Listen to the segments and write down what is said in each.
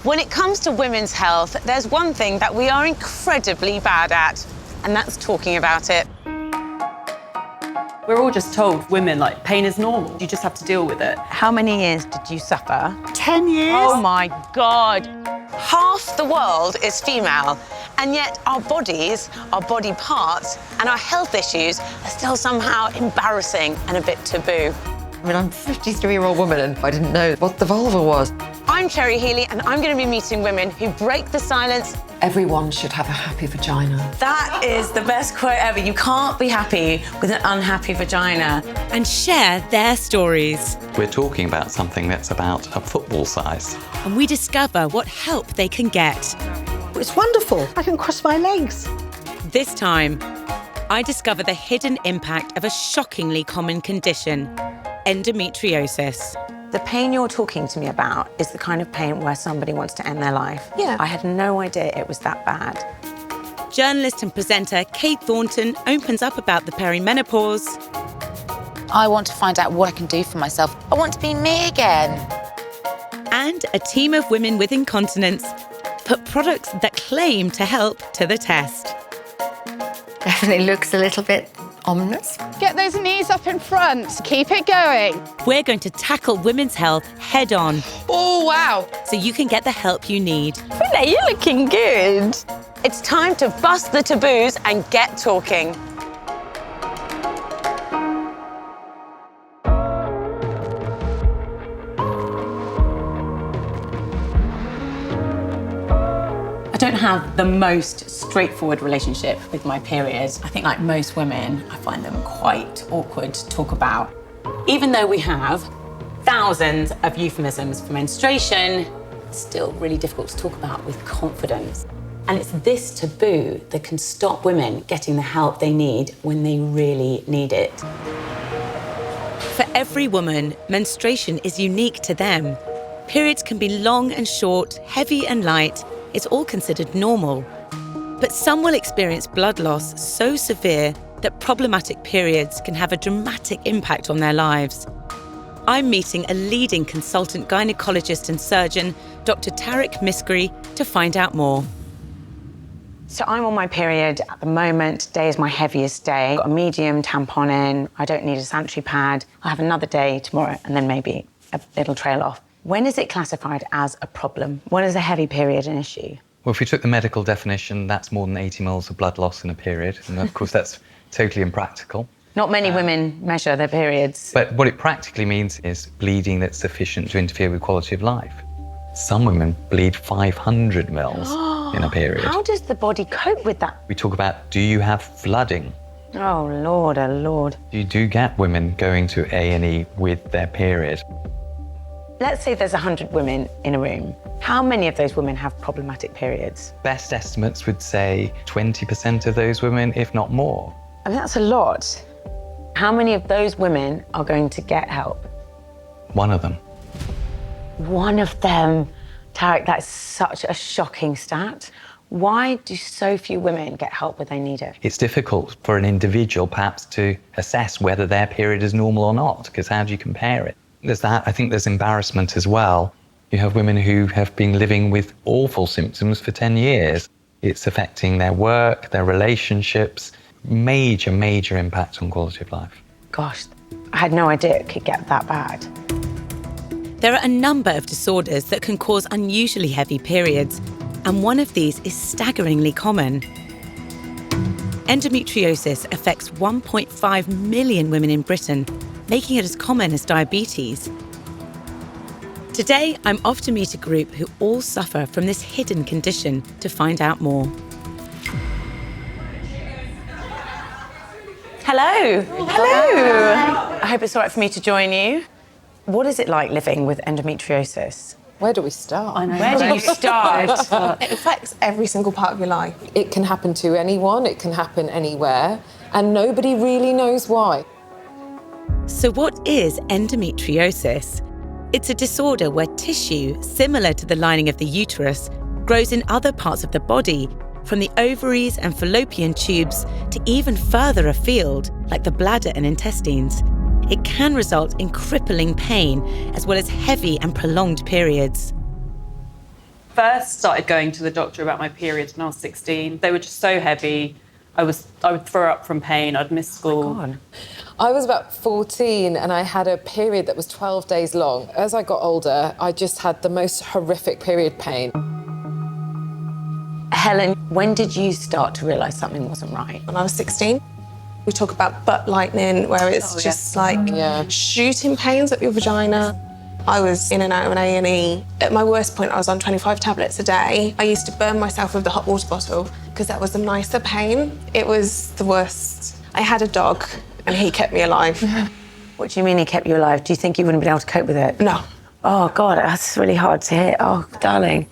When it comes to women's health, there's one thing that we are incredibly bad at, and that's talking about it. We're all just told women, pain is normal. You just have to deal with it. How many years did you suffer? 10 years? Oh my God. Half the world is female, and yet our bodies, our body parts, and our health issues are still somehow embarrassing and a bit taboo. I mean, I'm a 53-year-old woman and I didn't know what the vulva was. I'm Cherry Healey, and I'm going to be meeting women who break the silence. Everyone should have a happy vagina. That is the best quote ever. You can't be happy with an unhappy vagina. And share their stories. We're talking about something that's about a football size. And we discover what help they can get. It's wonderful. I can cross my legs. This time, I discover the hidden impact of a shockingly common condition, endometriosis. The pain you're talking to me about is the kind of pain where somebody wants to end their life. Yeah. I had no idea it was that bad. Journalist and presenter Kate Thornton opens up about the perimenopause. I want to find out what I can do for myself. I want to be me again. And a team of women with incontinence put products that claim to help to the test. Definitely looks a little bit ominous. Get those knees up in front. Keep it going. We're going to tackle women's health head on. Oh, wow. So you can get the help you need. Renee, you're looking good. It's time to bust the taboos and get talking. I don't have the most straightforward relationship with my periods. I think like most women, I find them quite awkward to talk about. Even though we have thousands of euphemisms for menstruation, it's still really difficult to talk about with confidence. And it's this taboo that can stop women getting the help they need when they really need it. For every woman, menstruation is unique to them. Periods can be long and short, heavy and light. It's all considered normal. But some will experience blood loss so severe that problematic periods can have a dramatic impact on their lives. I'm meeting a leading consultant gynecologist and surgeon, Dr. Tarek Miskri, to find out more. So I'm on my period at the moment. Today is my heaviest day. Got a medium tampon in. I don't need a sanitary pad. I'll have another day tomorrow and then maybe it'll trail off. When is it classified as a problem? When is a heavy period an issue? Well, if we took the medical definition, that's more than 80 mils of blood loss in a period. And of course, that's totally impractical. Not many women measure their periods. But what it practically means is bleeding that's sufficient to interfere with quality of life. Some women bleed 500 mils in a period. How does the body cope with that? We talk about, do you have flooding? Oh, Lord, oh, Lord. You do get women going to A&E with their period. Let's say there's 100 women in a room. How many of those women have problematic periods? Best estimates would say 20% of those women, if not more. I mean, that's a lot. How many of those women are going to get help? One of them. One of them. Tarek, that's such a shocking stat. Why do so few women get help when they need it? It's difficult for an individual perhaps to assess whether their period is normal or not, because how do you compare it? There's that. I think there's embarrassment as well. You have women who have been living with awful symptoms for 10 years. It's affecting their work, their relationships, major, major impact on quality of life. Gosh, I had no idea it could get that bad. There are a number of disorders that can cause unusually heavy periods, and one of these is staggeringly common. Endometriosis affects 1.5 million women in Britain, making it as common as diabetes. Today, I'm off to meet a group who all suffer from this hidden condition to find out more. Hello. Hello. I hope it's all right for me to join you. What is it like living with endometriosis? Where do we start? I know. Where do you start? It affects every single part of your life. It can happen to anyone, it can happen anywhere, and nobody really knows why. So what is endometriosis? It's a disorder where tissue, similar to the lining of the uterus, grows in other parts of the body, from the ovaries and fallopian tubes to even further afield, like the bladder and intestines. It can result in crippling pain, as well as heavy and prolonged periods. first started going to the doctor about my periods when I was 16, they were just so heavy. I would throw up from pain. I'd miss school. Oh my God. I was about 14 and I had a period that was 12 days long. As I got older, I just had the most horrific period pain. Helen, when did you start to realise something wasn't right? When I was 16. We talk about butt lightning, where it's just like shooting pains up your vagina. I was in and out of an A&E. At my worst point, I was on 25 tablets a day. I used to burn myself with the hot water bottle because that was the nicer pain. It was the worst. I had a dog and he kept me alive. What do you mean he kept you alive? Do you think you wouldn't have been able to cope with it? No. Oh, God, that's really hard to hear. Oh, darling.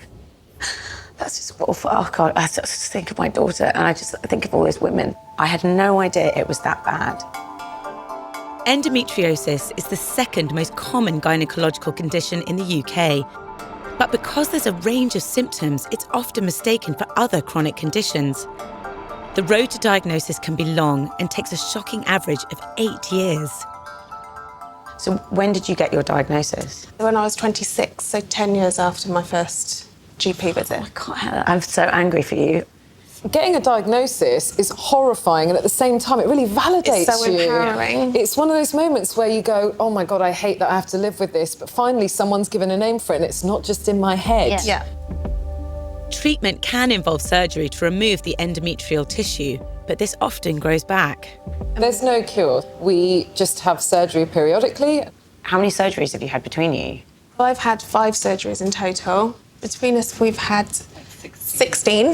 That's just awful. Oh, God, I just think of my daughter and I think of all those women. I had no idea it was that bad. Endometriosis is the second most common gynecological condition in the UK. But because there's a range of symptoms, it's often mistaken for other chronic conditions. The road to diagnosis can be long and takes a shocking average of 8 years. So when did you get your diagnosis? When I was 26, so 10 years after my first GP visit. God, Helen, I'm so angry for you. Getting a diagnosis is horrifying, and at the same time, it really validates It's so you. empowering. It's one of those moments where you go, oh my God, I hate that I have to live with this, but finally someone's given a name for it, and it's not just in my head. Yeah. Treatment can involve surgery to remove the endometrial tissue, but this often grows back. There's no cure. We just have surgery periodically. How many surgeries have you had between you? I've had 5 surgeries in total. Between us, we've had 16.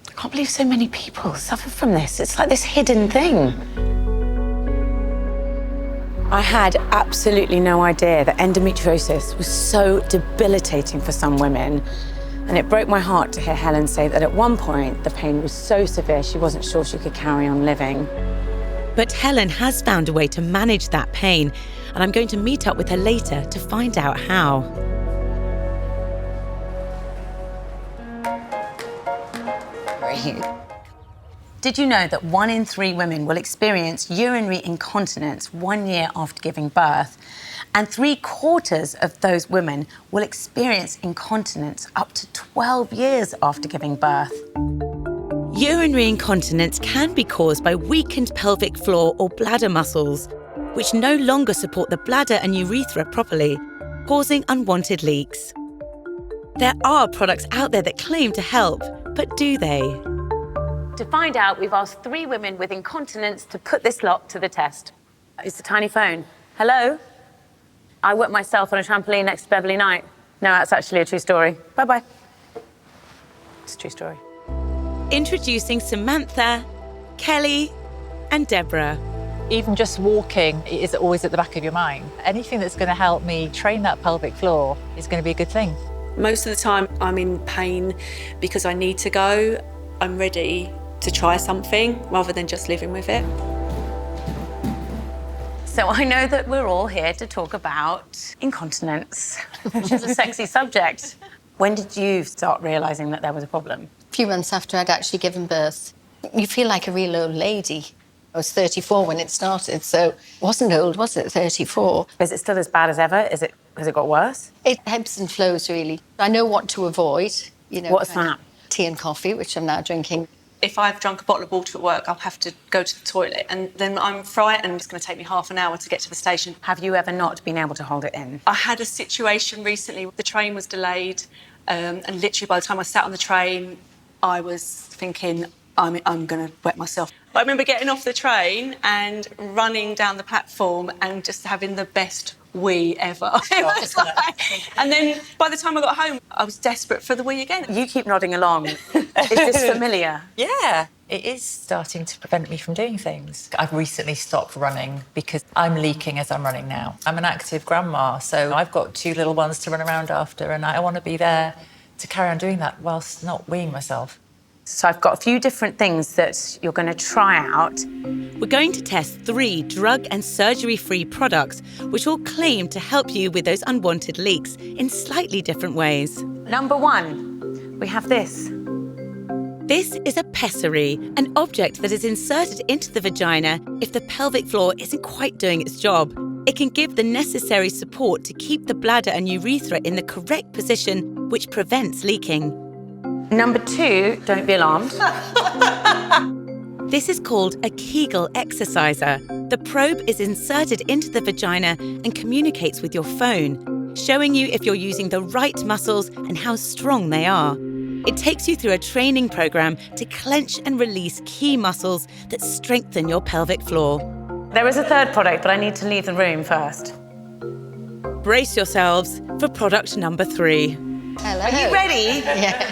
I can't believe so many people suffer from this. It's like this hidden thing. I had absolutely no idea that endometriosis was so debilitating for some women. And it broke my heart to hear Helen say that at one point the pain was so severe she wasn't sure she could carry on living. But Helen has found a way to manage that pain, and I'm going to meet up with her later to find out how. Did you know that 1 in 3 women will experience urinary incontinence 1 year after giving birth? And 3/4 of those women will experience incontinence up to 12 years after giving birth. Urinary incontinence can be caused by weakened pelvic floor or bladder muscles, which no longer support the bladder and urethra properly, causing unwanted leaks. There are products out there that claim to help, but do they? To find out, we've asked 3 women with incontinence to put this lot to the test. It's a tiny phone. Hello? I whipped myself on a trampoline next to Beverly Knight. No, that's actually a true story. Bye-bye. It's a true story. Introducing Samantha, Kelly, and Deborah. Even just walking is always at the back of your mind. Anything that's going to help me train that pelvic floor is going to be a good thing. Most of the time I'm in pain because I need to go. I'm ready to try something rather than just living with it. So I know that we're all here to talk about incontinence, which is a sexy subject. When did you start realising that there was a problem? A few months after I'd actually given birth. You feel like a real old lady. I was 34 when it started, so it wasn't old, was it, 34? Is it still as bad as ever? Has it got worse? It ebbs and flows, really. I know what to avoid. You know, what's that? Tea and coffee, which I'm now drinking. If I've drunk a bottle of water at work, I'll have to go to the toilet, and then I'm frightened. It's going to take me half an hour to get to the station. Have you ever not been able to hold it in? I had a situation recently. The train was delayed, and literally by the time I sat on the train, I was thinking, I'm going to wet myself. I remember getting off the train and running down the platform and just having the best wee ever. And then by the time I got home, I was desperate for the wee again. You keep nodding along. Is this familiar? Yeah, it is starting to prevent me from doing things. I've recently stopped running because I'm leaking as I'm running now. I'm an active grandma, so I've got 2 little ones to run around after, and I want to be there to carry on doing that whilst not weeing myself. So I've got a few different things that you're going to try out. We're going to test 3 drug and surgery-free products which all claim to help you with those unwanted leaks in slightly different ways. Number 1, we have this. This is a pessary, an object that is inserted into the vagina if the pelvic floor isn't quite doing its job. It can give the necessary support to keep the bladder and urethra in the correct position which prevents leaking. Number 2, don't be alarmed. This is called a Kegel exerciser. The probe is inserted into the vagina and communicates with your phone, showing you if you're using the right muscles and how strong they are. It takes you through a training program to clench and release key muscles that strengthen your pelvic floor. There is a third product, but I need to leave the room first. Brace yourselves for product number 3. Hello. Are you ready? Yeah.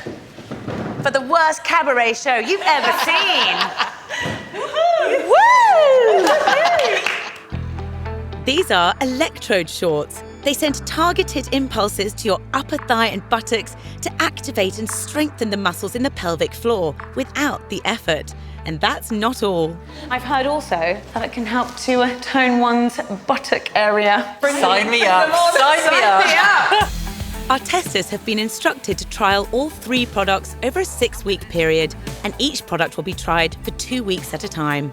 For the worst cabaret show you've ever seen. Woo! These are electrode shorts. They send targeted impulses to your upper thigh and buttocks to activate and strengthen the muscles in the pelvic floor without the effort. And that's not all. I've heard also that it can help to tone one's buttock area. Sign me up. Sign me up. Our testers have been instructed to trial all 3 products over a 6-week period, and each product will be tried for 2 weeks at a time.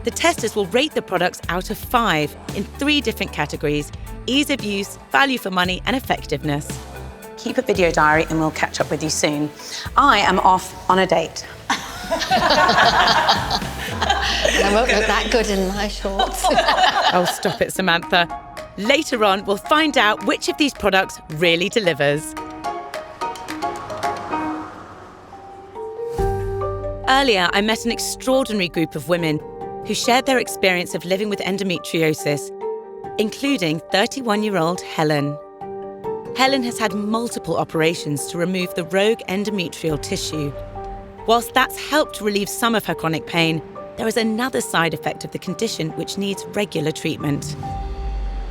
The testers will rate the products out of 5 in 3 different categories: ease of use, value for money, and effectiveness. Keep a video diary and we'll catch up with you soon. I am off on a date. I won't look that good in my shorts. Oh, stop it, Samantha. Later on, we'll find out which of these products really delivers. Earlier, I met an extraordinary group of women who shared their experience of living with endometriosis, including 31-year-old Helen. Helen has had multiple operations to remove the rogue endometrial tissue. Whilst that's helped relieve some of her chronic pain, there is another side effect of the condition which needs regular treatment.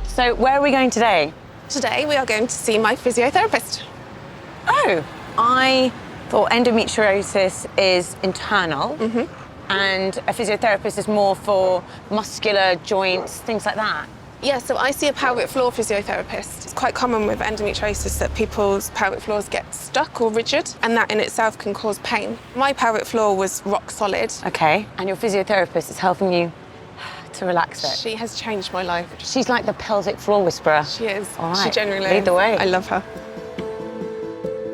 So where are we going today? Today we are going to see my physiotherapist. Oh, I thought endometriosis is internal and a physiotherapist is more for muscular joints, things like that. Yeah, so I see a pelvic floor physiotherapist. It's quite common with endometriosis that people's pelvic floors get stuck or rigid, and that in itself can cause pain. My pelvic floor was rock solid. Okay, and your physiotherapist is helping you to relax it. She has changed my life. She's like the pelvic floor whisperer. She is. All right. She genuinely Lead the way. I love her.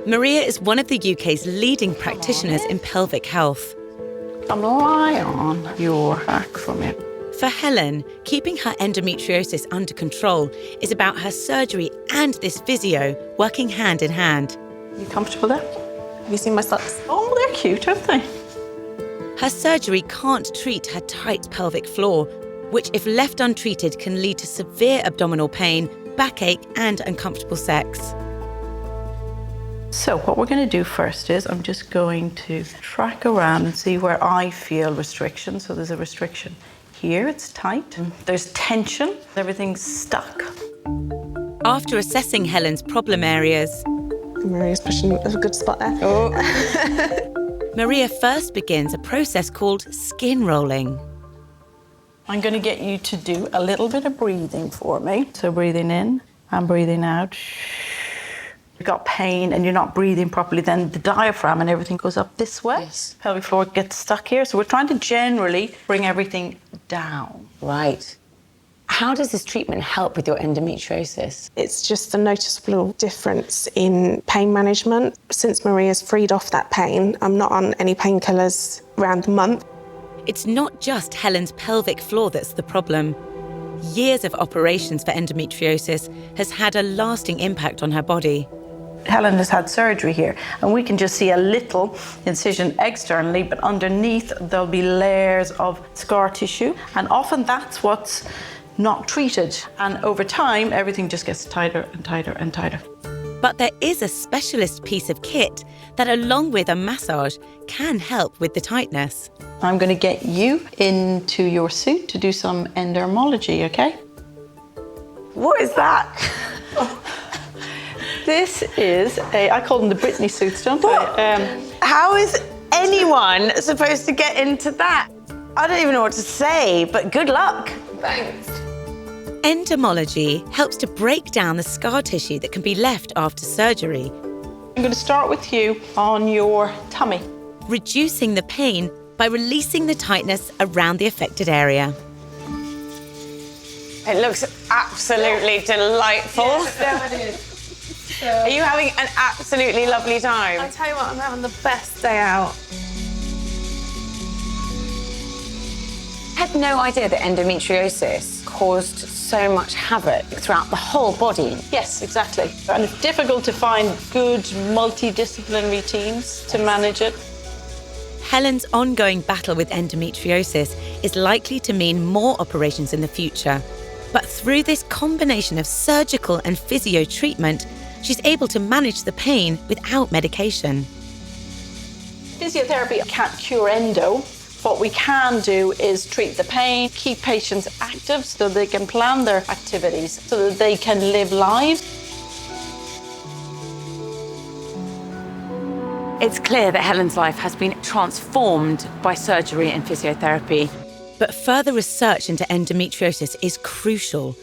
Maria is one of the UK's leading practitioners in pelvic health. I'm lie on your back for me. For Helen, keeping her endometriosis under control is about her surgery and this physio working hand in hand. You comfortable there? Have you seen my socks? Oh, they're cute, aren't they? Her surgery can't treat her tight pelvic floor, which if left untreated can lead to severe abdominal pain, backache and uncomfortable sex. So what we're going to do first is I'm just going to track around and see where I feel restriction. So there's a restriction here, it's tight. There's tension, everything's stuck. After assessing Helen's problem areas, Maria's pushing a good spot there. Maria first begins a process called skin rolling. I'm going to get you to do a little bit of breathing for me. So breathing in and breathing out. You've got pain and you're not breathing properly, then the diaphragm and everything goes up this way. Yes. Pelvic floor gets stuck here. So we're trying to generally bring everything down. Right. How does this treatment help with your endometriosis? It's just a noticeable difference in pain management. Since Maria's freed off that pain, I'm not on any painkillers around a month. It's not just Helen's pelvic floor that's the problem. Years of operations for endometriosis has had a lasting impact on her body. Helen has had surgery here, and we can just see a little incision externally, but underneath there'll be layers of scar tissue, and often that's what's not treated. And over time, everything just gets tighter and tighter and tighter. But there is a specialist piece of kit that, along with a massage, can help with the tightness. I'm going to get you into your suit to do some endermology, okay? What is that? This is I call them the Britney suits, don't I? How is anyone supposed to get into that? I don't even know what to say, but good luck. Thanks. Endomology helps to break down the scar tissue that can be left after surgery, I'm going to start with you on your tummy. reducing the pain by releasing the tightness around the affected area. It looks absolutely delightful. Yes, there it is. Are you having an absolutely lovely time? I tell you what, I'm having the best day out. I had no idea that endometriosis caused so much havoc throughout the whole body. Yes, exactly. And it's difficult to find good multidisciplinary teams to manage it. Helen's ongoing battle with endometriosis is likely to mean more operations in the future. But through this combination of surgical and physio treatment, she's able to manage the pain without medication. Physiotherapy can't cure endo. What we can do is treat the pain, keep patients active so they can plan their activities, so that they can live lives. It's clear that Helen's life has been transformed by surgery and physiotherapy. But further research into endometriosis is crucial.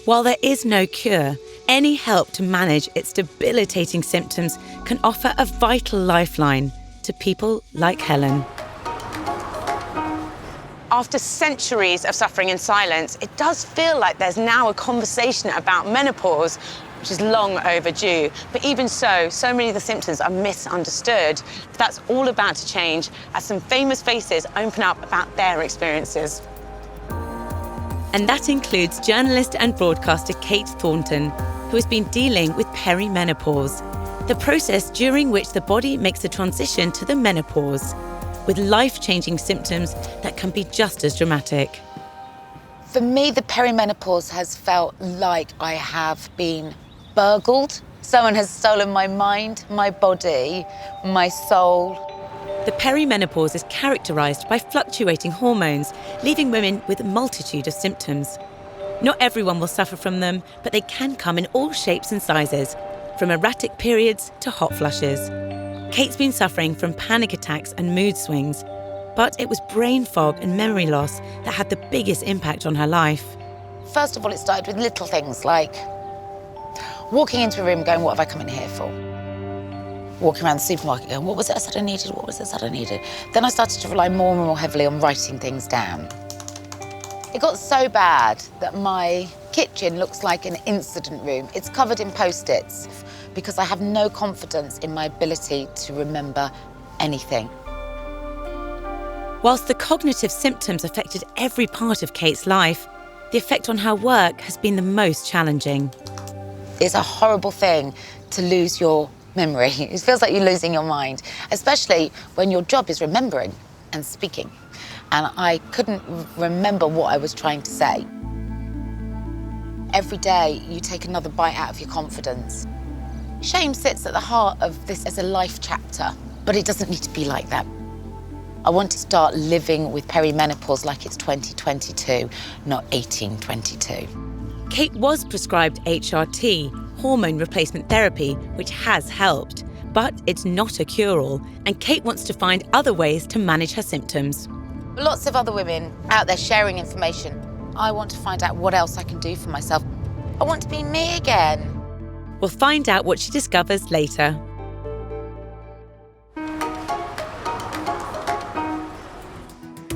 While there is no cure, any help to manage its debilitating symptoms can offer a vital lifeline to people like Helen. After centuries of suffering in silence, it does feel like there's now a conversation about menopause, which is long overdue. But even so many of the symptoms are misunderstood. But that's all about to change as some famous faces open up about their experiences. And that includes journalist and broadcaster Kate Thornton, who has been dealing with perimenopause, the process during which the body makes the transition to the menopause, with life-changing symptoms that can be just as dramatic. For me, the perimenopause has felt like I have been burgled. Someone has stolen my mind, my body, my soul. The perimenopause is characterised by fluctuating hormones, leaving women with a multitude of symptoms. Not everyone will suffer from them, but they can come in all shapes and sizes, from erratic periods to hot flushes. Kate's been suffering from panic attacks and mood swings, but it was brain fog and memory loss that had the biggest impact on her life. First of all, it started with little things like walking into a room going, what have I come in here for? Walking around the supermarket going, what was it I said I needed? What was it I said I needed? Then I started to rely more and more heavily on writing things down. It got so bad that my kitchen looks like an incident room. It's covered in Post-its because I have no confidence in my ability to remember anything. Whilst the cognitive symptoms affected every part of Kate's life, the effect on her work has been the most challenging. It's a horrible thing to lose your memory. It feels like you're losing your mind, especially when your job is remembering and speaking. And I couldn't remember what I was trying to say. Every day, you take another bite out of your confidence. Shame sits at the heart of this as a life chapter, but it doesn't need to be like that. I want to start living with perimenopause like it's 2022, not 1822. Kate was prescribed HRT, hormone replacement therapy, which has helped, but it's not a cure-all, and Kate wants to find other ways to manage her symptoms. Lots of other women out there sharing information. I want to find out what else I can do for myself. I want to be me again. We'll find out what she discovers later.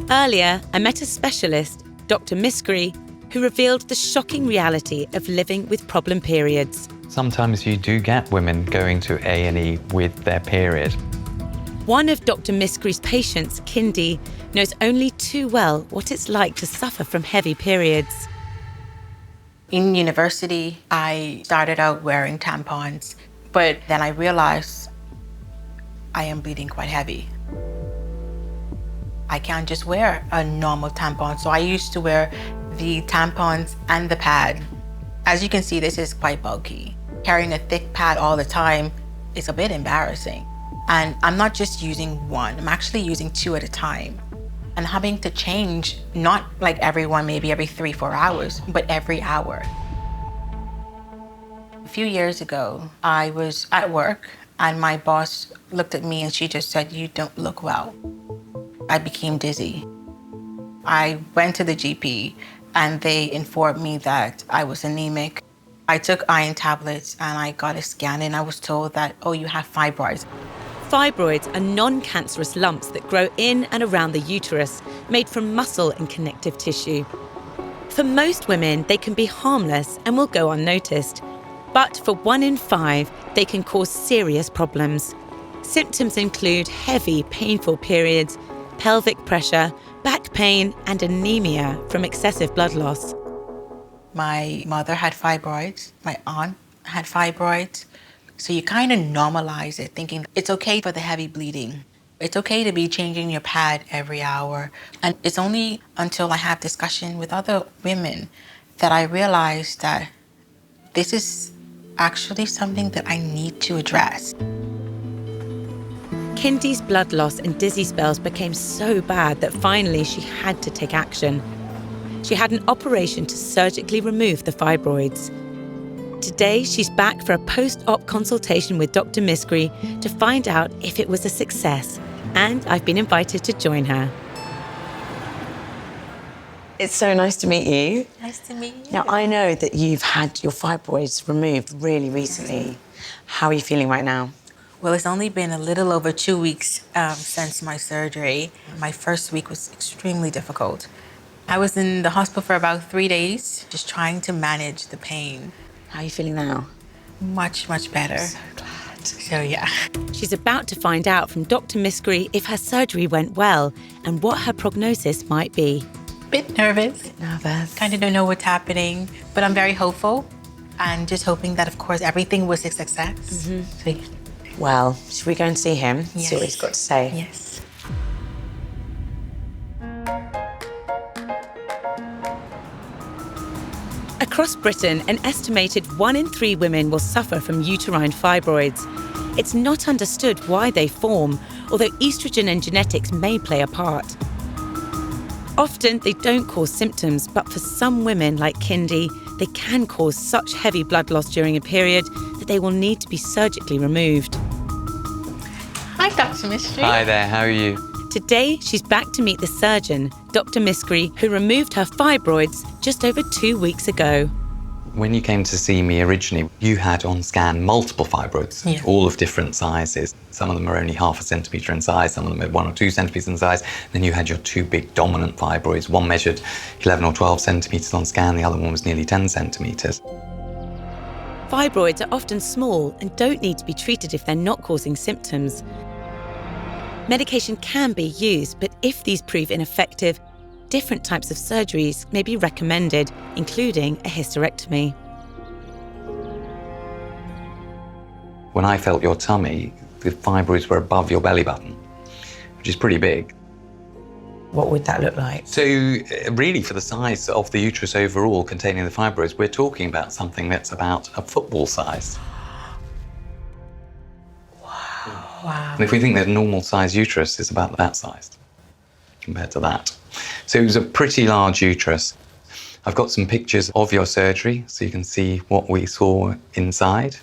Earlier, I met a specialist, Dr. Miskry, who revealed the shocking reality of living with problem periods. Sometimes you do get women going to A&E with their period. One of Dr. Miskry's patients, Kindy, knows only too well what it's like to suffer from heavy periods. In university, I started out wearing tampons, but then I realized I am bleeding quite heavy. I can't just wear a normal tampon, so I used to wear the tampons and the pad. As you can see, this is quite bulky. Carrying a thick pad all the time is a bit embarrassing. And I'm not just using one, I'm actually using two at a time. And having to change, not like everyone, maybe every 3-4 hours, but every hour. A few years ago, I was at work and my boss looked at me and she just said, "You don't look well." I became dizzy. I went to the GP and they informed me that I was anemic. I took iron tablets and I got a scan and I was told that, oh, you have fibroids. Fibroids are non-cancerous lumps that grow in and around the uterus, made from muscle and connective tissue. For most women, they can be harmless and will go unnoticed. But for 1 in 5, they can cause serious problems. Symptoms include heavy, painful periods, pelvic pressure, back pain, and anemia from excessive blood loss. My mother had fibroids. My aunt had fibroids. So you kind of normalize it, thinking it's okay for the heavy bleeding. It's okay to be changing your pad every hour. And it's only until I have discussion with other women that I realize that this is actually something that I need to address. Kindy's blood loss and dizzy spells became so bad that finally she had to take action. She had an operation to surgically remove the fibroids. Today, she's back for a post-op consultation with Dr. Miskry to find out if it was a success, and I've been invited to join her. It's so nice to meet you. Nice to meet you. Now, I know that you've had your fibroids removed really recently. How are you feeling right now? Well, it's only been a little over 2 weeks since my surgery. My first week was extremely difficult. I was in the hospital for about 3 days, just trying to manage the pain. How are you feeling now? Much, much better. So glad. So, yeah. She's about to find out from Dr. Miskry if her surgery went well and what her prognosis might be. Bit nervous. Kind of don't know what's happening, but I'm very hopeful and just hoping that, of course, everything was a success. So, yeah. Well, should we go and see him? Yes. See what he's got to say? Yes. Across Britain, an estimated 1 in 3 women will suffer from uterine fibroids. It's not understood why they form, although estrogen and genetics may play a part. Often, they don't cause symptoms, but for some women like Kindy, they can cause such heavy blood loss during a period that they will need to be surgically removed. Hi, Dr. Miskry. Hi there, how are you? Today, she's back to meet the surgeon, Dr. Miskry, who removed her fibroids just over 2 weeks ago. When you came to see me originally, you had on scan multiple fibroids, all of different sizes. Some of them are only 0.5 centimetre in size, some of them are 1 or 2 centimetres in size. Then you had your 2 big dominant fibroids. One measured 11 or 12 centimetres on scan, the other one was nearly 10 centimetres. Fibroids are often small and don't need to be treated if they're not causing symptoms. Medication can be used, but if these prove ineffective, different types of surgeries may be recommended, including a hysterectomy. When I felt your tummy, the fibroids were above your belly button, which is pretty big. What would that look like? So really, for the size of the uterus overall containing the fibroids, we're talking about something that's about a football size. Wow. And if we think that a normal size uterus is about that size compared to that. So it was a pretty large uterus. I've got some pictures of your surgery so you can see what we saw inside.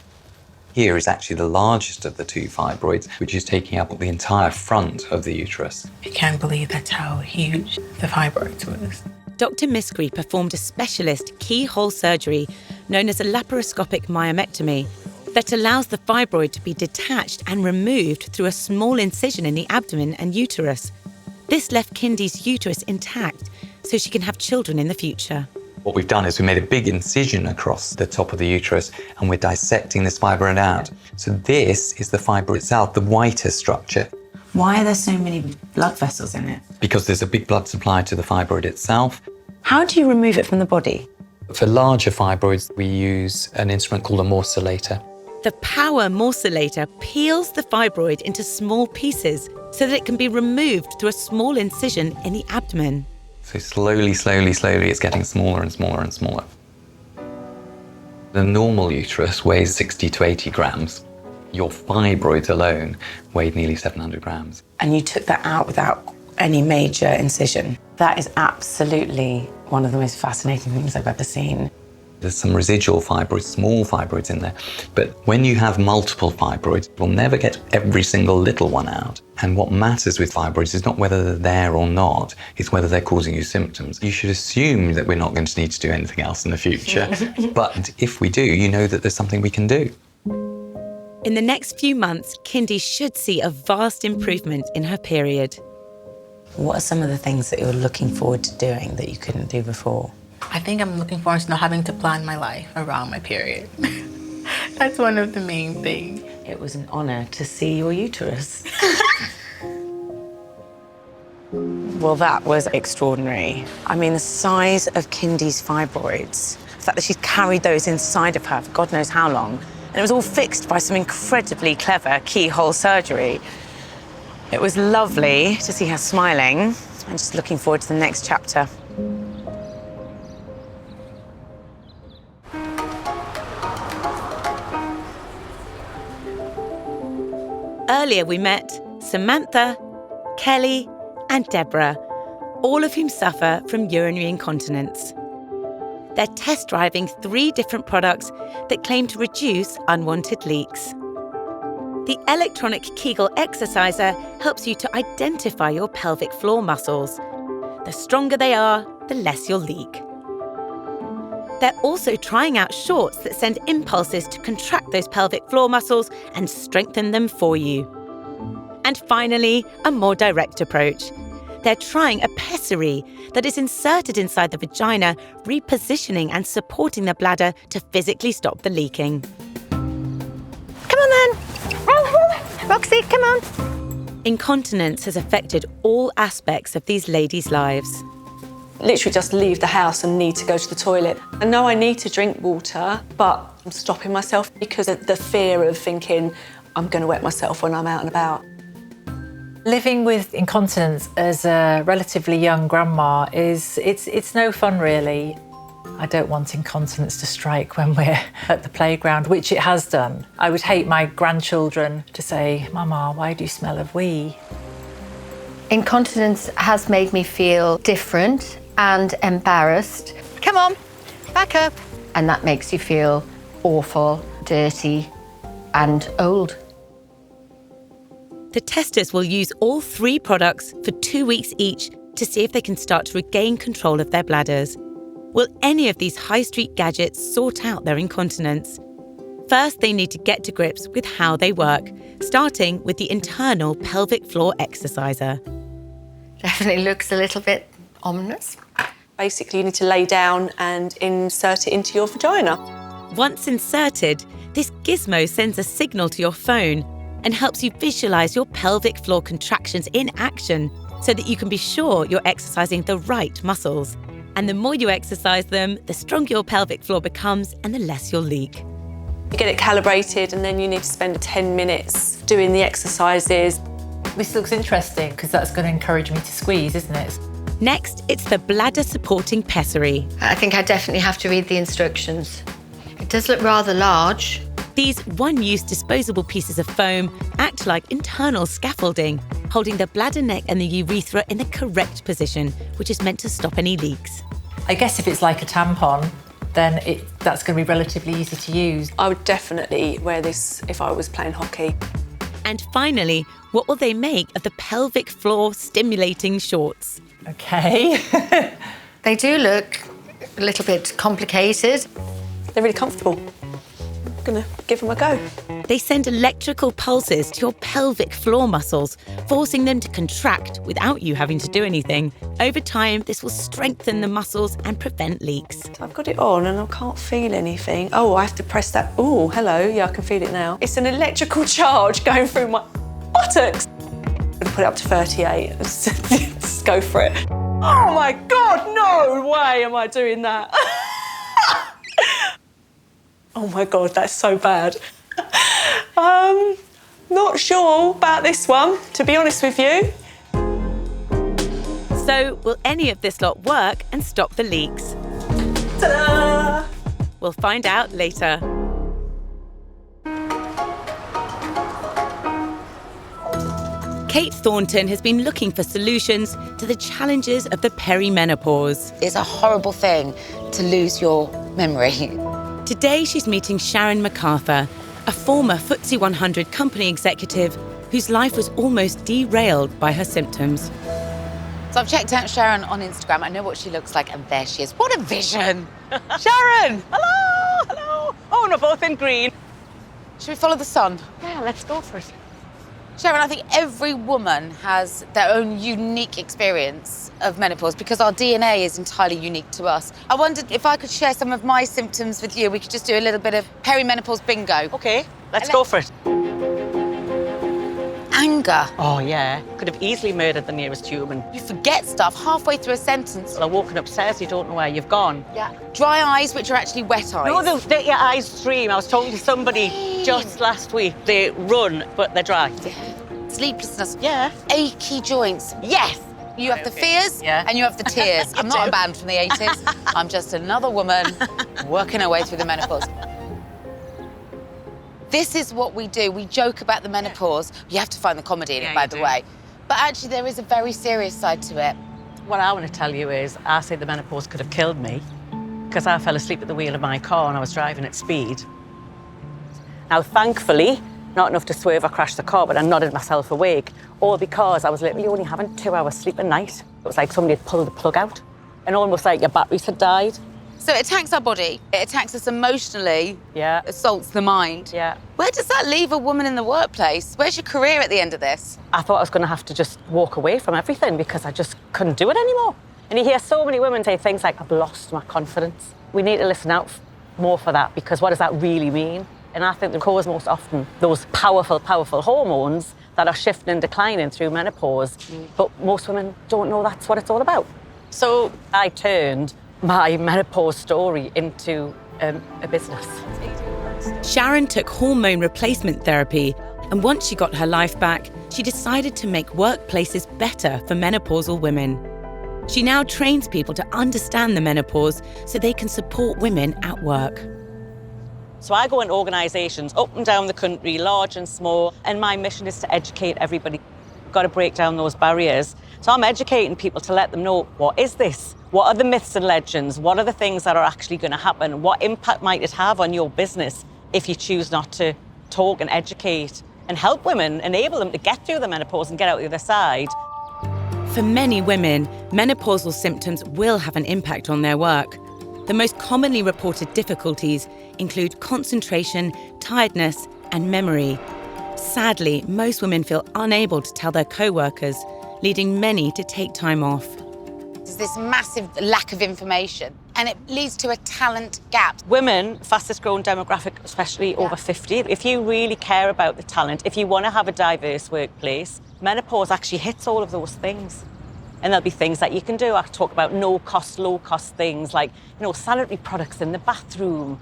Here is actually the largest of the 2 fibroids, which is taking up the entire front of the uterus. I can't believe that's how huge the fibroids was. Dr. Miskry performed a specialist keyhole surgery known as a laparoscopic myomectomy that allows the fibroid to be detached and removed through a small incision in the abdomen and uterus. This left Kindy's uterus intact so she can have children in the future. What we've done is we made a big incision across the top of the uterus and we're dissecting this fibroid out. So this is the fibroid itself, the whiter structure. Why are there so many blood vessels in it? Because there's a big blood supply to the fibroid itself. How do you remove it from the body? For larger fibroids, we use an instrument called a morcellator. The power morcellator peels the fibroid into small pieces so that it can be removed through a small incision in the abdomen. So slowly, slowly, slowly, it's getting smaller and smaller and smaller. The normal uterus weighs 60 to 80 grams. Your fibroids alone weighed nearly 700 grams. And you took that out without any major incision. That is absolutely one of the most fascinating things I've ever seen. There's some residual fibroids, small fibroids in there. But when you have multiple fibroids, we'll never get every single little one out. And what matters with fibroids is not whether they're there or not, it's whether they're causing you symptoms. You should assume that we're not going to need to do anything else in the future. But if we do, you know that there's something we can do. In the next few months, Kindy should see a vast improvement in her period. What are some of the things that you're looking forward to doing that you couldn't do before? I think I'm looking forward to not having to plan my life around my period. That's one of the main things. It was an honour to see your uterus. Well, that was extraordinary. I mean, the size of Kindy's fibroids, the fact that she's carried those inside of her for God knows how long, and it was all fixed by some incredibly clever keyhole surgery. It was lovely to see her smiling. I'm just looking forward to the next chapter. Earlier we met Samantha, Kelly and Deborah, all of whom suffer from urinary incontinence. They're test driving 3 different products that claim to reduce unwanted leaks. The electronic Kegel exerciser helps you to identify your pelvic floor muscles. The stronger they are, the less you'll leak. They're also trying out shorts that send impulses to contract those pelvic floor muscles and strengthen them for you. And finally, a more direct approach. They're trying a pessary that is inserted inside the vagina, repositioning and supporting the bladder to physically stop the leaking. Come on then. Roxy, come on. Incontinence has affected all aspects of these ladies' lives. Literally just leave the house and need to go to the toilet. I know I need to drink water, but I'm stopping myself because of the fear of thinking I'm going to wet myself when I'm out and about. Living with incontinence as a relatively young grandma it's no fun really. I don't want incontinence to strike when we're at the playground, which it has done. I would hate my grandchildren to say, "Mama, why do you smell of wee?" Incontinence has made me feel different and embarrassed. Come on, back up. And that makes you feel awful, dirty and old. The testers will use all 3 products for 2 weeks each to see if they can start to regain control of their bladders. Will any of these high street gadgets sort out their incontinence? First, they need to get to grips with how they work, starting with the internal pelvic floor exerciser. Definitely looks a little bit ominous. Basically, you need to lay down and insert it into your vagina. Once inserted, this gizmo sends a signal to your phone and helps you visualise your pelvic floor contractions in action so that you can be sure you're exercising the right muscles. And the more you exercise them, the stronger your pelvic floor becomes and the less you'll leak. You get it calibrated and then you need to spend 10 minutes doing the exercises. This looks interesting because that's going to encourage me to squeeze, isn't it? Next, it's the bladder supporting pessary. I think I definitely have to read the instructions. It does look rather large. These one-use disposable pieces of foam act like internal scaffolding, holding the bladder neck and the urethra in the correct position, which is meant to stop any leaks. I guess if it's like a tampon, then that's going to be relatively easy to use. I would definitely wear this if I was playing hockey. And finally, what will they make of the pelvic floor stimulating shorts? Okay. They do look a little bit complicated. They're really comfortable. I'm gonna give them a go. They send electrical pulses to your pelvic floor muscles, forcing them to contract without you having to do anything. Over time, this will strengthen the muscles and prevent leaks. I've got it on and I can't feel anything. Oh, I have to press that. Oh, hello. Yeah, I can feel it now. It's an electrical charge going through my buttocks. I'm gonna put it up to 38. Just go for it. Oh my God, no way am I doing that. Oh my God, that's so bad. Not sure about this one, to be honest with you. So, will any of this lot work and stop the leaks? Ta-da! We'll find out later. Kate Thornton has been looking for solutions to the challenges of the perimenopause. It's a horrible thing to lose your memory. Today, she's meeting Sharon MacArthur, a former FTSE 100 company executive whose life was almost derailed by her symptoms. So I've checked out Sharon on Instagram. I know what she looks like, and there she is. What a vision! Sharon! Hello, hello. Oh, no, both in green. Should we follow the sun? Yeah, let's go for it. Sharon, I think every woman has their own unique experience of menopause because our DNA is entirely unique to us. I wondered if I could share some of my symptoms with you. We could just do a little bit of perimenopause bingo. OK, let's go for it. Anger. Oh, yeah. Could have easily murdered the nearest human. You forget stuff halfway through a sentence. Well, I've woken upstairs, you don't know where you've gone. Yeah. Dry eyes, which are actually wet eyes. No, let your eyes stream. I was talking to somebody just last week. They run, but they're dry. Yeah. Sleeplessness. Yeah. Achy joints. Yes. You have the fears and you have the tears. I'm not a band from the 80s. I'm just another woman working her way through the menopause. This is what we do. We joke about the menopause. You have to find the comedy in it, by the way. But actually, there is a very serious side to it. What I want to tell you is, I say the menopause could have killed me because I fell asleep at the wheel of my car and I was driving at speed. Now, thankfully, not enough to swerve or crash the car, but I nodded myself awake, all because I was literally only having 2 hours sleep a night. It was like somebody had pulled the plug out and almost like your batteries had died. So it attacks our body, it attacks us emotionally, assaults the mind. Yeah. Where does that leave a woman in the workplace? Where's your career at the end of this? I thought I was going to have to just walk away from everything because I just couldn't do it anymore. And you hear so many women say things like, I've lost my confidence. We need to listen out more for that because what does that really mean? And I think the cause most often those powerful hormones that are shifting and declining through menopause. But most women don't know that's what it's all about. So I turned my menopause story into a business. Sharon took hormone replacement therapy, and once she got her life back, she decided to make workplaces better for menopausal women. She now trains people to understand the menopause so they can support women at work. So I go in organisations up and down the country, large and small, and my mission is to educate everybody. We've got to break down those barriers. So I'm educating people to let them know, what is this? What are the myths and legends? What are the things that are actually going to happen? What impact might it have on your business if you choose not to talk and educate and help women, enable them to get through the menopause and get out the other side? For many women, menopausal symptoms will have an impact on their work. The most commonly reported difficulties include concentration, tiredness, and memory. Sadly, most women feel unable to tell their co-workers, leading many to take time off. There's this massive lack of information, and it leads to a talent gap. Women, fastest growing demographic, especially over 50. If you really care about the talent, if you want to have a diverse workplace, menopause actually hits all of those things. And there'll be things that you can do. I talk about no-cost, low-cost things like, sanitary products in the bathroom,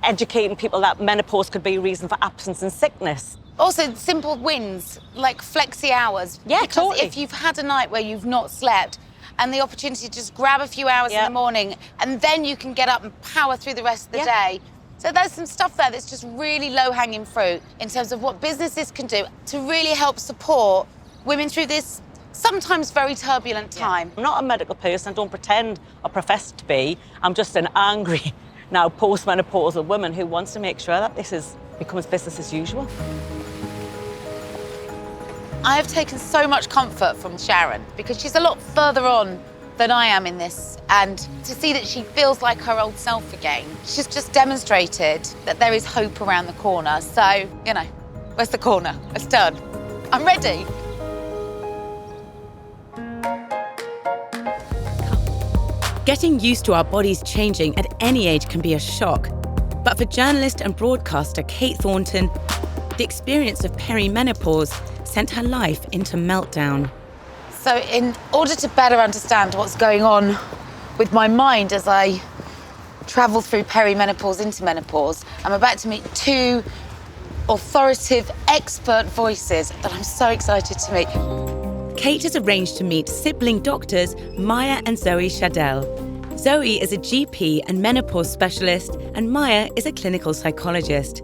educating people that menopause could be a reason for absence and sickness. Also, simple wins, like flexi hours. Yeah, because totally. if you've had a night where you've not slept and the opportunity to just grab a few hours in the morning and then you can get up and power through the rest of the day. So there's some stuff there that's just really low-hanging fruit in terms of what businesses can do to really help support women through this sometimes very turbulent time. I'm not a medical person, I don't pretend or profess to be. I'm just an angry, now post-menopausal woman who wants to make sure that this becomes business as usual. I have taken so much comfort from Sharon because she's a lot further on than I am in this, and to see that she feels like her old self again, she's just demonstrated that there is hope around the corner. So, where's the corner? Let's turn. I'm ready. Getting used to our bodies changing at any age can be a shock. But for journalist and broadcaster Kate Thornton, the experience of perimenopause sent her life into meltdown. So in order to better understand what's going on with my mind as I travel through perimenopause into menopause, I'm about to meet two authoritative expert voices that I'm so excited to meet. Kate has arranged to meet sibling doctors Maya and Zoe Shadell. Zoe is a GP and menopause specialist, and Maya is a clinical psychologist.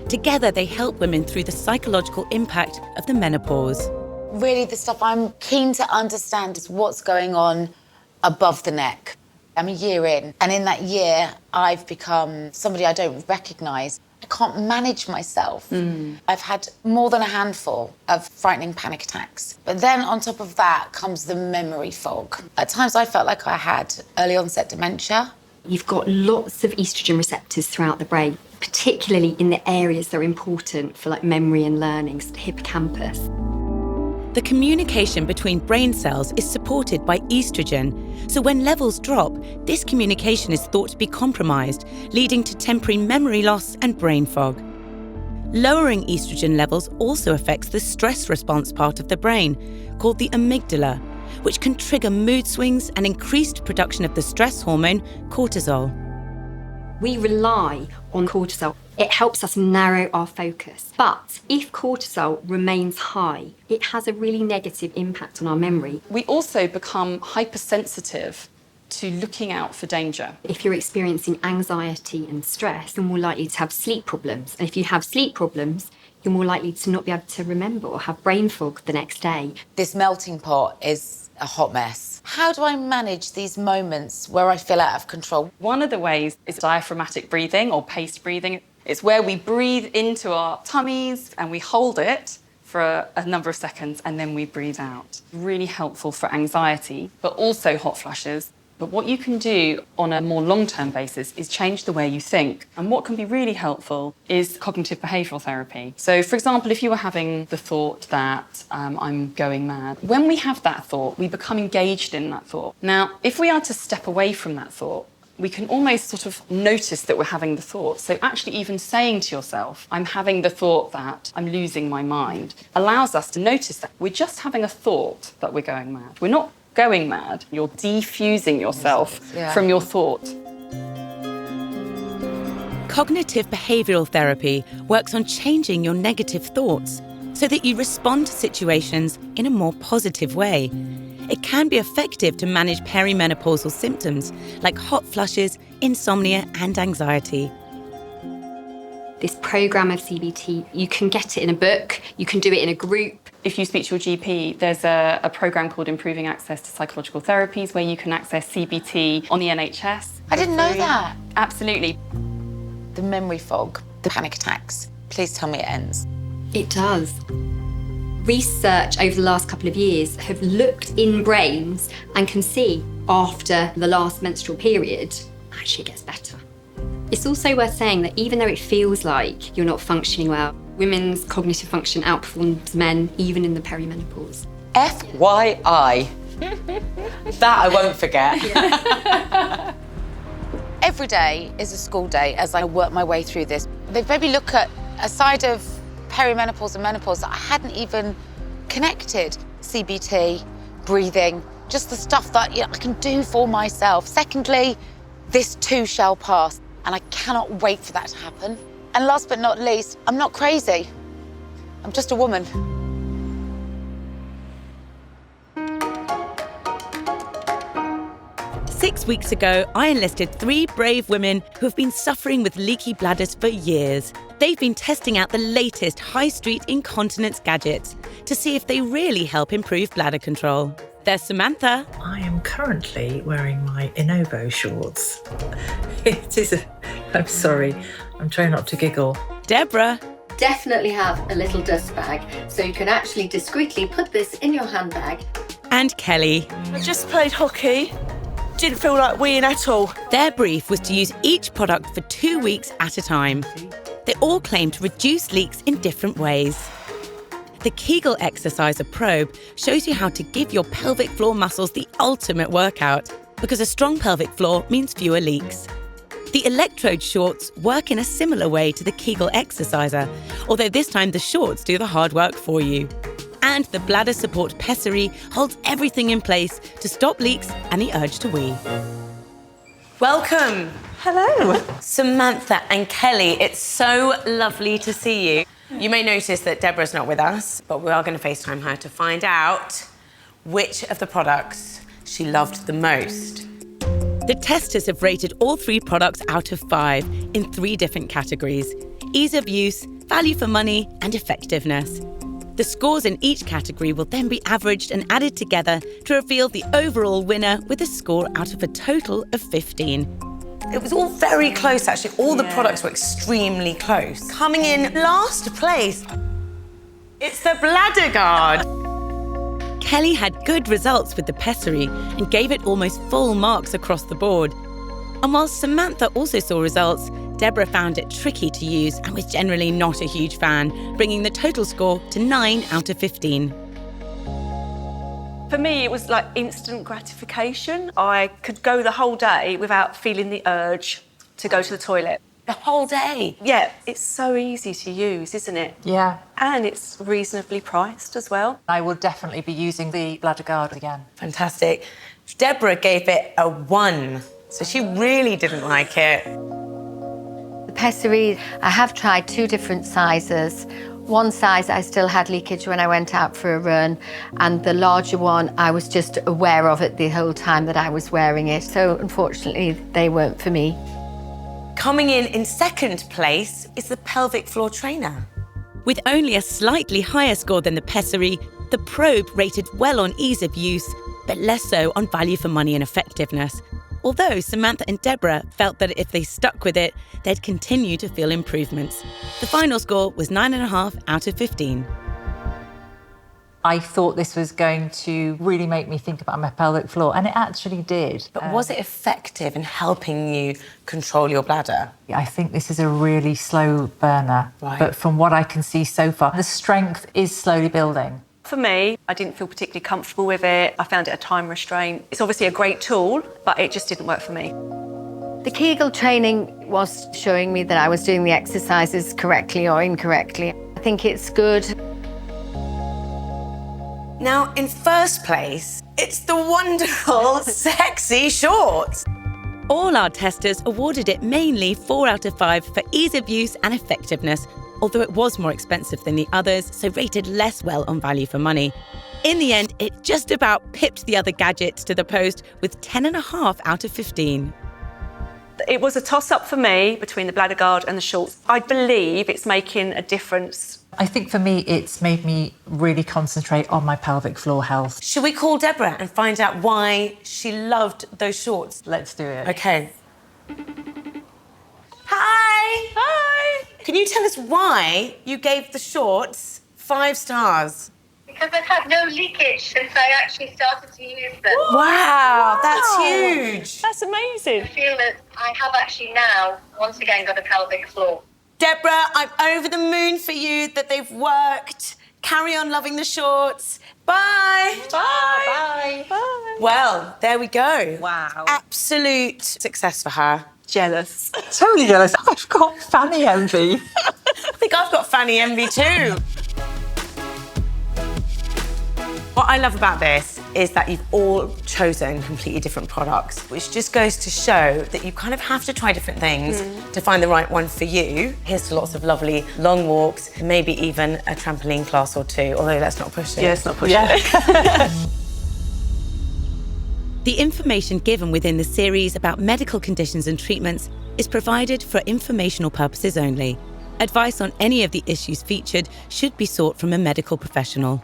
Together, they help women through the psychological impact of the menopause. Really, the stuff I'm keen to understand is what's going on above the neck. I'm a year in, and in that year, I've become somebody I don't recognise. I can't manage myself. I've had more than a handful of frightening panic attacks. But then on top of that comes the memory fog. At times I felt like I had early onset dementia. You've got lots of estrogen receptors throughout the brain. particularly in the areas that are important for like memory and learning, so the hippocampus. The communication between brain cells is supported by estrogen, so when levels drop, this communication is thought to be compromised, leading to temporary memory loss and brain fog. Lowering estrogen levels also affects the stress response part of the brain, called the amygdala, which can trigger mood swings and increased production of the stress hormone cortisol. We rely on cortisol. It helps us narrow our focus. But if cortisol remains high, it has a really negative impact on our memory. We also become hypersensitive to looking out for danger. If you're experiencing anxiety and stress, you're more likely to have sleep problems. And if you have sleep problems, you're more likely to not be able to remember or have brain fog the next day. This melting pot is a hot mess. How do I manage these moments where I feel out of control? One of the ways is diaphragmatic breathing or paced breathing. It's where we breathe into our tummies and we hold it for a number of seconds and then we breathe out. Really helpful for anxiety, but also hot flushes. But what you can do on a more long-term basis is change the way you think. And what can be really helpful is cognitive behavioural therapy. So, for example, if you were having the thought that I'm going mad, when we have that thought, we become engaged in that thought. Now, if we are to step away from that thought, we can almost sort of notice that we're having the thought. So actually even saying to yourself, I'm having the thought that I'm losing my mind, allows us to notice that we're just having a thought that we're going mad. We're not going mad. You're defusing yourself from your thought. Cognitive behavioural therapy works on changing your negative thoughts so that you respond to situations in a more positive way. It can be effective to manage perimenopausal symptoms like hot flushes, insomnia and anxiety. This programme of CBT, you can get it in a book, you can do it in a group. If you speak to your GP, there's a programme called Improving Access to Psychological Therapies where you can access CBT on the NHS. I didn't know that. Absolutely. The memory fog, the panic attacks, please tell me it ends. It does. Research over the last couple of years have looked in brains and can see after the last menstrual period, actually it gets better. It's also worth saying that even though it feels like you're not functioning well, women's cognitive function outperforms men even in the perimenopause. FYI. That I won't forget. Every day is a school day as I work my way through this. They've made me look at a side of perimenopause and menopause that I hadn't even connected. CBT, breathing, just the stuff that I can do for myself. Secondly, this too shall pass, and I cannot wait for that to happen. And last but not least, I'm not crazy. I'm just a woman. Six weeks ago, I enlisted 3 brave women who have been suffering with leaky bladders for years. They've been testing out the latest high street incontinence gadgets to see if they really help improve bladder control. There's Samantha. I am currently wearing my Innovo shorts. I'm sorry, I'm trying not to giggle. Deborah. Definitely have a little dust bag, so you can actually discreetly put this in your handbag. And Kelly. I just played hockey. Didn't feel like weeing at all. Their brief was to use each product for 2 weeks at a time. They all claim to reduce leaks in different ways. The Kegel Exerciser Probe shows you how to give your pelvic floor muscles the ultimate workout, because a strong pelvic floor means fewer leaks. The electrode shorts work in a similar way to the Kegel Exerciser, although this time the shorts do the hard work for you. And the bladder support pessary holds everything in place to stop leaks and the urge to wee. Welcome. Hello. Samantha and Kelly, it's so lovely to see you. You may notice that Deborah's not with us, but we are going to FaceTime her to find out which of the products she loved the most. The testers have rated all 3 products out of 5 in 3 different categories: ease of use, value for money, and effectiveness. The scores in each category will then be averaged and added together to reveal the overall winner with a score out of a total of 15. It was all very close, actually. All the products were extremely close. Coming in last place, it's the Bladder Guard. Kelly had good results with the pessary and gave it almost full marks across the board. And while Samantha also saw results, Deborah found it tricky to use and was generally not a huge fan, bringing the total score to 9 out of 15. For me, it was like instant gratification. I could go the whole day without feeling the urge to go to the toilet. The whole day? Yeah, it's so easy to use, isn't it? Yeah. And it's reasonably priced as well. I will definitely be using the bladder guard again. Fantastic. Deborah gave it a 1, so she really didn't like it. The pessary, I have tried 2 different sizes. One size I still had leakage when I went out for a run, and the larger one I was just aware of it the whole time that I was wearing it. So unfortunately they weren't for me. Coming in second place is the pelvic floor trainer. With only a slightly higher score than the pessary, the probe rated well on ease of use, but less so on value for money and effectiveness. Although Samantha and Deborah felt that if they stuck with it, they'd continue to feel improvements. The final score was 9.5 out of 15. I thought this was going to really make me think about my pelvic floor, and it actually did. But was it effective in helping you control your bladder? I think this is a really slow burner, but from what I can see so far, the strength is slowly building. For me, I didn't feel particularly comfortable with it. I found it a time restraint. It's obviously a great tool, but it just didn't work for me. The Kegel training was showing me that I was doing the exercises correctly or incorrectly. I think it's good. Now, in first place, it's the wonderful, sexy shorts. All our testers awarded it mainly 4 out of 5 for ease of use and effectiveness, although it was more expensive than the others, so rated less well on value for money. In the end, it just about pipped the other gadgets to the post with 10.5 out of 15. It was a toss-up for me between the bladder guard and the shorts. I believe it's making a difference. I think for me, it's made me really concentrate on my pelvic floor health. Should we call Deborah and find out why she loved those shorts? Let's do it. Okay. Hi! Hi! Can you tell us why you gave the shorts 5 stars? Because I've had no leakage since I actually started to use them. Wow, that's huge. That's amazing. I feel that I have actually now, once again, got a pelvic floor. Deborah, I'm over the moon for you that they've worked. Carry on loving the shorts. Bye. Bye. Bye. Well, there we go. Wow. Absolute success for her. Jealous. Totally jealous. I've got fanny envy. I think I've got fanny envy too. What I love about this is that you've all chosen completely different products, which just goes to show that you kind of have to try different things to find the right one for you. Here's to lots of lovely long walks, maybe even a trampoline class or 2, although let's not push it. Yeah, let's not push it. The information given within the series about medical conditions and treatments is provided for informational purposes only. Advice on any of the issues featured should be sought from a medical professional.